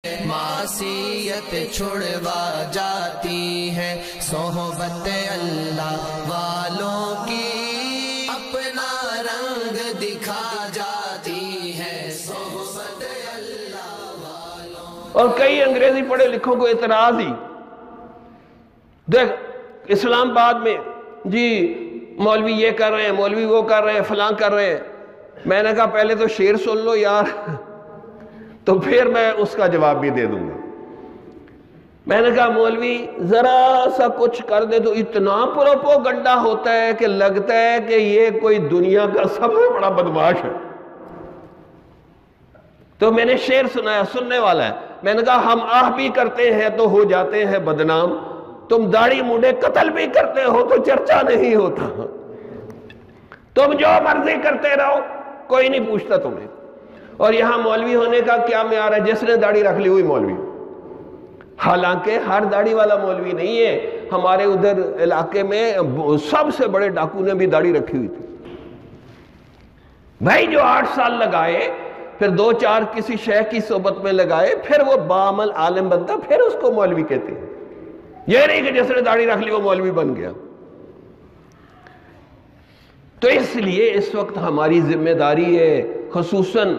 معصیت چھڑوا جاتی ہے صحبت اللہ والوں کی، اپنا رنگ دکھا جاتی ہے صحبت اللہ والوں۔ اور کئی انگریزی پڑھے لکھوں کو اعتراض ہی، دیکھ اسلام آباد میں جی مولوی یہ کر رہے ہیں، مولوی وہ کر رہے ہیں، فلاں کر رہے ہیں۔ میں نے کہا پہلے تو شعر سن لو یار، تو پھر میں اس کا جواب بھی دے دوں گا۔ میں نے کہا مولوی ذرا سا کچھ کر دے تو اتنا پروپوگنڈا ہوتا ہے کہ لگتا ہے کہ یہ کوئی دنیا کا سب سے بڑا بدماش ہے۔ تو میں نے شعر سنایا، سننے والا ہے، میں نے کہا ہم آہ بھی کرتے ہیں تو ہو جاتے ہیں بدنام، تم داڑھی موڑے قتل بھی کرتے ہو تو چرچا نہیں ہوتا، تم جو مرضی کرتے رہو کوئی نہیں پوچھتا تمہیں۔ اور یہاں مولوی ہونے کا کیا معیار ہے؟ جس نے داڑھی رکھ لی ہوئی مولوی، حالانکہ ہر داڑھی والا مولوی نہیں ہے۔ ہمارے ادھر علاقے میں سب سے بڑے ڈاکو نے بھی داڑھی رکھی ہوئی تھی بھائی، جو 8 سال لگائے پھر 2-4 کسی شیخ کی صحبت میں لگائے، پھر وہ بعمل عالم بنتا، پھر اس کو مولوی کہتے ہیں۔ یہ نہیں کہ جس نے داڑھی رکھ لی وہ مولوی بن گیا۔ تو اس لیے اس وقت ہماری ذمہ داری ہے خصوصاً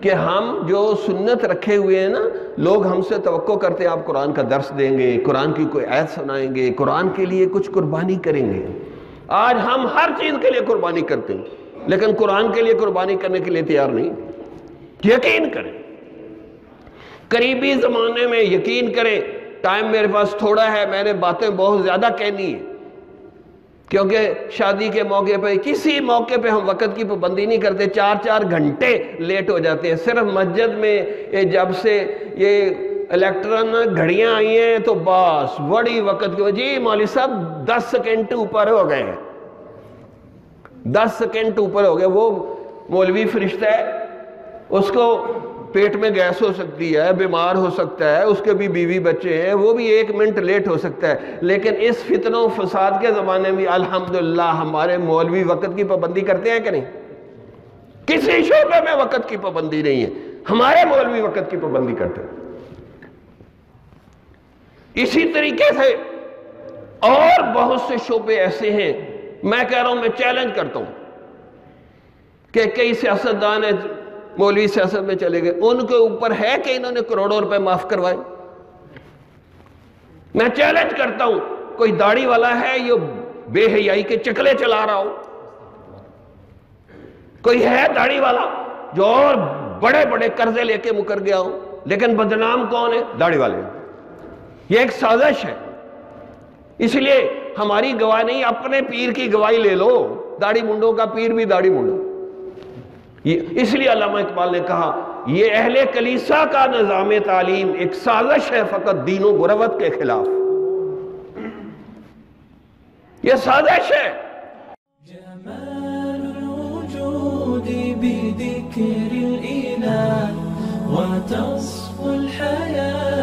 کہ ہم جو سنت رکھے ہوئے ہیں نا، لوگ ہم سے توقع کرتے ہیں آپ قرآن کا درس دیں گے، قرآن کی کوئی آیت سنائیں گے، قرآن کے لیے کچھ قربانی کریں گے۔ آج ہم ہر چیز کے لیے قربانی کرتے ہیں، لیکن قرآن کے لیے قربانی کرنے کے لیے تیار نہیں۔ یقین کریں، قریبی زمانے میں یقین کریں، ٹائم میرے پاس تھوڑا ہے، میں نے باتیں بہت زیادہ کہنی ہیں، کیونکہ شادی کے موقع پہ کسی موقع پہ ہم وقت کی پابندی نہیں کرتے، 4-4 گھنٹے لیٹ ہو جاتے ہیں۔ صرف مسجد میں جب سے یہ الیکٹران گھڑیاں آئی ہیں تو بس بڑی وقت کی، جی مولوی صاحب 10 سیکنڈ اوپر ہو گئے ہیں، 10 سیکنڈ اوپر ہو گئے۔ وہ مولوی فرشتہ ہے، اس کو پیٹ میں گیس ہو سکتی ہے، بیمار ہو سکتا ہے، اس کے بھی بیوی بچے ہیں، وہ بھی 1 منٹ لیٹ ہو سکتا ہے، لیکن اس فتنہ و فساد کے زمانے میں الحمدللہ ہمارے مولوی وقت کی پابندی کرتے ہیں کہ نہیں؟ کسی شعبے میں وقت کی پابندی نہیں ہے، ہمارے مولوی وقت کی پابندی کرتے ہیں۔ اسی طریقے سے اور بہت سے شعبے ایسے ہیں، میں کہہ رہا ہوں، میں چیلنج کرتا ہوں کہ کئی سیاستدان ہیں، مولوی سیاست میں چلے گئے، ان کے اوپر ہے کہ انہوں نے کروڑوں روپے معاف کروائے؟ میں چیلنج کرتا ہوں، کوئی داڑھی والا ہے یہ بے حیائی کے چکلے چلا رہا ہو؟ کوئی ہے داڑھی والا جو اور بڑے بڑے قرضے لے کے مکر گیا ہو؟ لیکن بدنام کون ہے؟ داڑھی والے۔ یہ ایک سازش ہے، اس لیے ہماری گواہ نہیں، اپنے پیر کی گواہی لے لو، داڑھی منڈوں کا پیر بھی داڑھی منڈو۔ اس لیے علامہ اقبال نے کہا یہ اہل کلیسا کا نظام تعلیم ایک سازش ہے فقط دین و مروت کے خلاف، یہ سازش ہے۔ جمال الوجود بذكر الإله وتصفو الحياة